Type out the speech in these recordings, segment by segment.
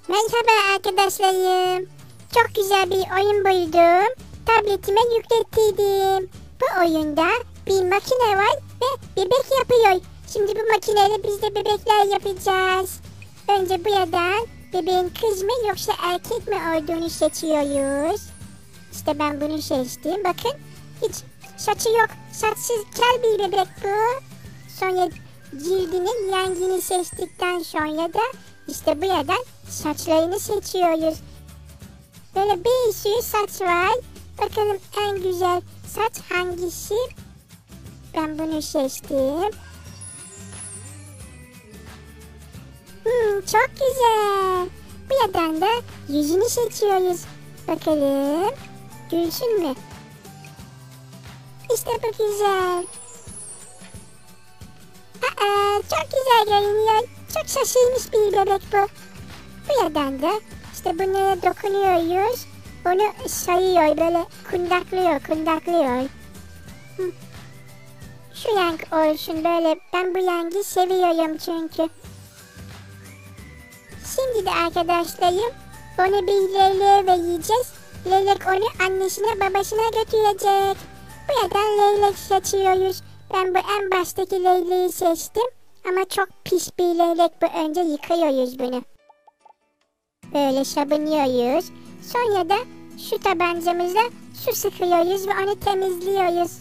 Merhaba arkadaşlarım. Çok güzel bir oyun buldum. Tabletime yüklettiydim. Bu oyunda bir makine var ve bebek yapıyor. Şimdi bu makineyle biz de bebekler yapacağız. Önce buradan bebeğin kız mı yoksa erkek mi olduğunu seçiyoruz. İşte ben bunu seçtim. Bakın hiç saçı yok. Saçsız kel bir bebek bu. Sonra cildinin rengini seçtikten sonra da işte buradan saçlarını seçiyoruz. Böyle bir sürü saç var. Bakalım en güzel saç hangisi? Ben bunu seçtim. Çok güzel. Buradan da yüzünü seçiyoruz. Bakalım. Gülsün mü? İşte bu güzel. Çok güzel görünüyor. Çok şaşırmış bir bebek bu. Buradan da işte bunlara dokunuyoruz. Onu sayıyor, böyle kundaklıyor. Şu renk olsun böyle. Ben bu rengi seviyorum çünkü. Şimdi de arkadaşlarım onu bir leyleğe vereceğiz. Leylek onu annesine babasına götürecek. Buradan leylek seçiyoruz. Ben bu en baştaki leyleği seçtim. Ama çok pis bir leylek bu. Önce yıkıyoruz bunu. Böyle sabunluyoruz. Sonra da şu tabancamızla su sıkıyoruz ve onu temizliyoruz.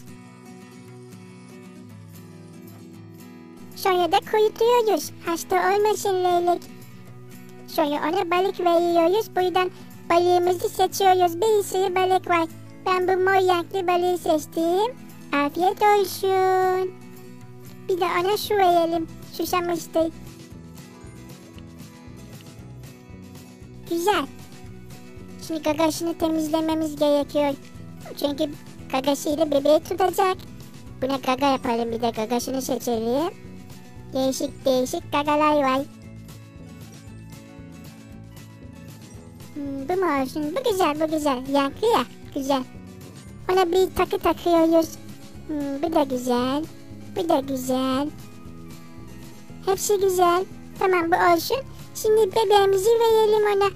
Sonra da kurutuyoruz. Hasta olmasın leylek. Sonra ona balık veriyoruz. Buradan balığımızı seçiyoruz. Bir sürü balık var. Ben bu mor renkli balığı seçtim. Afiyet olsun. Bir de ona su verelim. Susamıştır. Güzel. Şimdi gagasını temizlememiz gerekiyor. Çünkü gagasıyla bebeği tutacak. Buna gaga yapalım, bir de gagasını seçelim. Değişik gagalar var. Bu mu olsun? Bu güzel. Yankı ya. Güzel. Ona bir takı takıyoruz. Bu da güzel. Hepsi güzel. Tamam, bu olsun. Şimdi bebeğimizi verelim ona.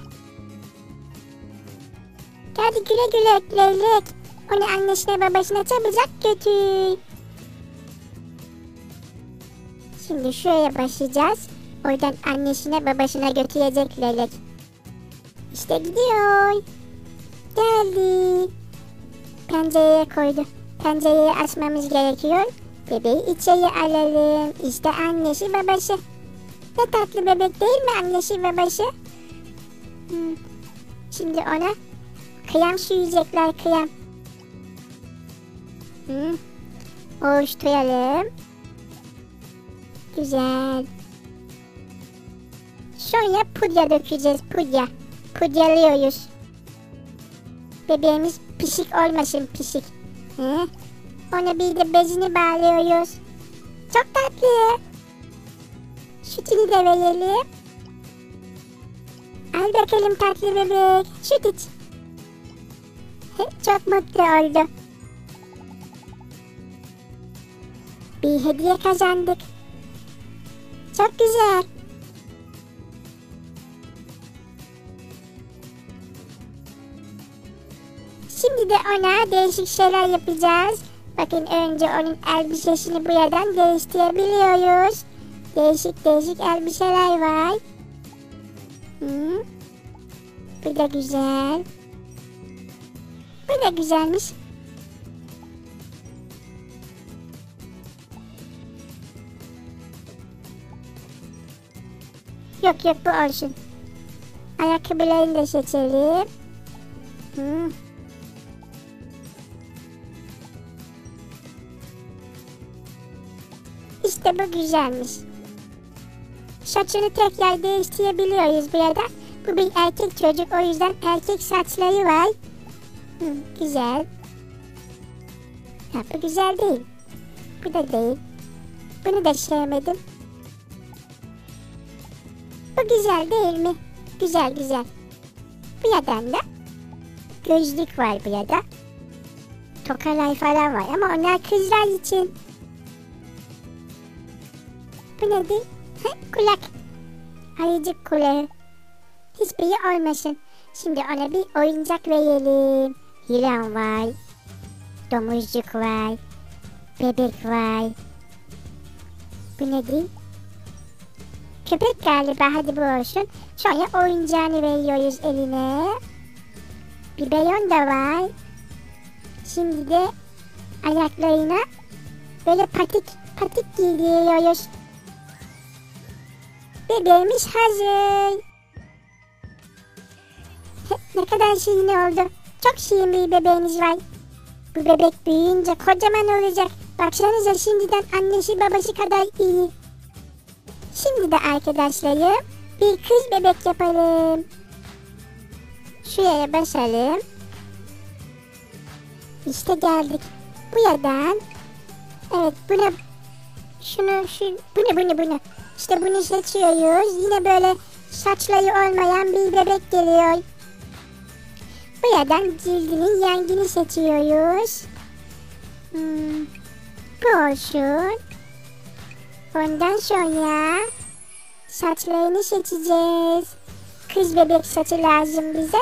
Hadi güle leylek. Onu annesine babasına çabucak götür. Şimdi şuraya başlayacağız. Oradan annesine babasına götürecek leylek. İşte gidiyor. Geldi. Pencereye koydu. Pencereyi açmamız gerekiyor. Bebeği içeri alalım. İşte annesi babası. Ne tatlı bebek değil mi annesi babası? Şimdi ona kıyam sürecekler, kıyam. Oluşturalım. Güzel. Sonra pudra dökeceğiz, pudra. Pudralıyoruz. Bebeğimiz pişik olmasın, pişik. Ona bir de bezini bağlıyoruz. Çok tatlı. Sütünü de verelim. Al bakalım tatlı bebek. Süt iç. Çok mutlu oldu. Bir hediye kazandık. Çok güzel. Şimdi de ona değişik şeyler yapacağız. Bakın önce onun elbisesini buradan değiştirebiliyoruz. Değişik elbiseler var. Bu da güzel. Bu da güzelmiş. Yok bu olsun. Ayakkabılarını da seçelim. İşte bu güzelmiş. Saçını tekrar değiştirebiliyoruz burada. Bu bir erkek çocuk, o yüzden erkek saçları var. Güzel. Bu güzel değil. Bu da değil. Bunu da sevmedim. Bu güzel değil mi? Güzel. Buradan da gözlük var burada. Tokalar falan var ama onlar kızlar için. Bu nedir? Kulak. Ayıcık kulağı. Hiçbiri olmasın. Şimdi ona bir oyuncak verelim. Yılan var. Domuzcuk var. Bebek var. Bu ne değil? Köpek galiba, hadi bu olsun. Sonra oyuncağını veriyoruz eline. Biberon da var. Şimdi de ayaklarına böyle patik giydiriyoruz. Bebeğimiz hazır. Ne kadar şirin oldu. Çok şirin bir bebeğimiz var. Bu bebek büyüyünce kocaman olacak. Baksanıza, şimdiden annesi babası kadar iyi. Şimdi de arkadaşlarım bir kız bebek yapalım. Şuraya basalım. İşte geldik. Buradan. Evet, bunu. İşte bunu seçiyoruz. Yine böyle saçları olmayan bir bebek geliyor. Buradan cildinin rengini seçiyoruz. Bu olsun. Ondan sonra saçlarını seçeceğiz. Kız bebek saçı lazım bize.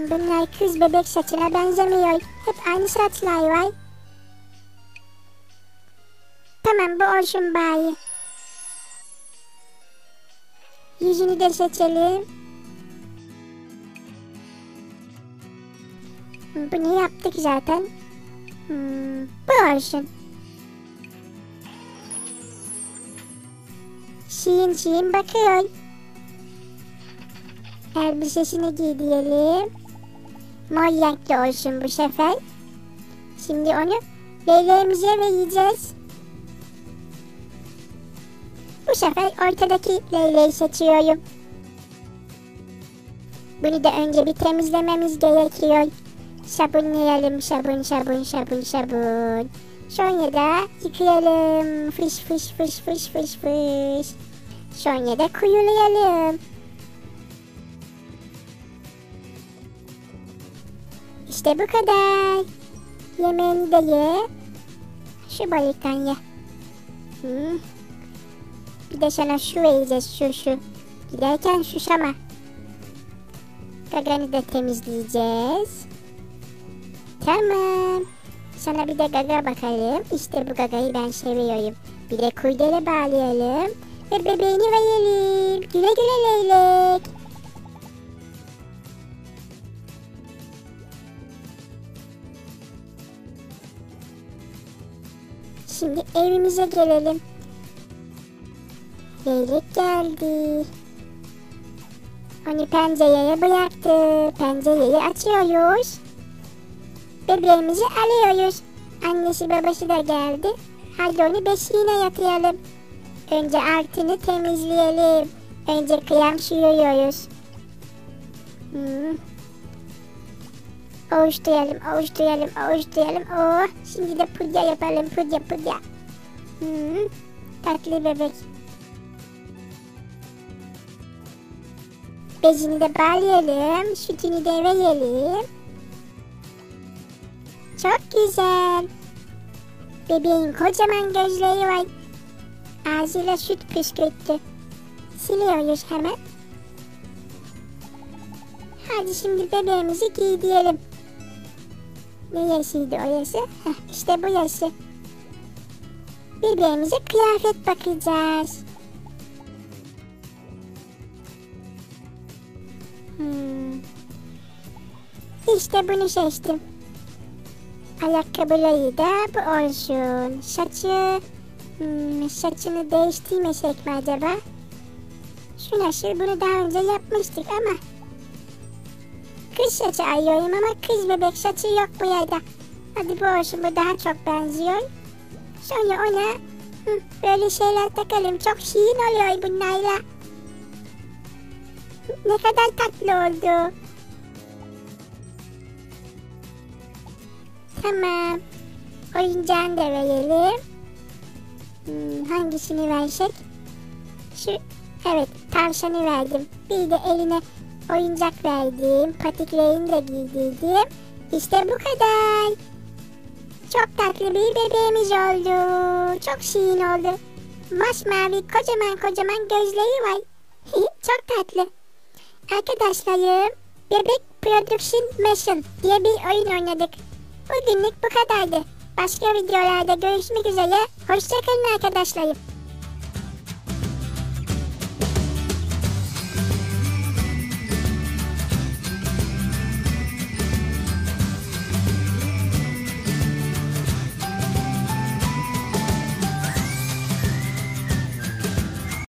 Bunlar kız bebek saçına benzemiyor. Hep aynı saçlar var. Tamam, bu olsun bari. Yüzünü de seçelim. Bunu yaptık zaten. Bu olsun. Şirin bakıyor. Elbisesini giydirelim. Mor renkli olsun bu sefer. Şimdi onu leyleğimize vereceğiz. Bu sefer ortadaki leyleği seçiyorum. Bunu da önce bir temizlememiz gerekiyor. Sabunlayalım, sabun. Sonra da yıkayalım. Fış. Sonra da kuyulayalım. İşte bu kadar. Yemeğini de ye. Şu balıktan ye. Bir de sana şu vereceğiz, şu. Giderken şuşama. Gaganı da temizleyeceğiz. Tamam. Sana bir de gaga bakalım. İşte bu gagayı ben seviyorum. Bir de kurdele bağlayalım. Ve bebeğini verelim. Güle güle leylek. Şimdi evimize gelelim. Leylek geldi. Onu pencereye bıraktı. Pencereyi açıyoruz. Bebeğimizi alıyoruz. Annesi babası da geldi. Hadi onu beşiğine yatıralım. Önce altını temizleyelim. Önce krem sürüyoruz. Ovuşturalım. Oh, şimdi de pudra yapalım. Pudra. Tatlı bebek. Bezini de bağlayalım. Sütünü de verelim. Çok güzel. Bebeğin kocaman gözleri var. Ağzıyla süt püskürttü. Siliyoruz hemen. Hadi şimdi bebeğimizi giydirelim. Neresiydi orası? İşte burası. Bebeğimize kıyafet bakacağız. İşte bunu seçtim. Ayakkabıları da bu olsun. Saçını değiştirmesek mi acaba? Şu nasıl? Bunu daha önce yapmıştık ama. Kız saçı arıyorum ama kız bebek saçı yok bu yerde. Hadi bu olsun, bu daha çok benziyor. Sonra ona böyle şeyler takalım. Çok şirin oluyor bunlarla. Ne kadar tatlı oldu. Tamam. Oyuncağını da verelim. Hangisini versek? Evet, tavşanı verdim. Bir de eline oyuncak verdim. Patiklerini de giydirdim. İşte bu kadar. Çok tatlı bir bebeğimiz oldu. Çok şirin oldu. masmavi kocaman kocaman gözleri var. Çok tatlı. Arkadaşlarım, Bebek Production Mission diye bir oyun oynadık. Bugünlük bu kadardı. Başka videolarda görüşmek üzere. Hoşçakalın arkadaşlarım.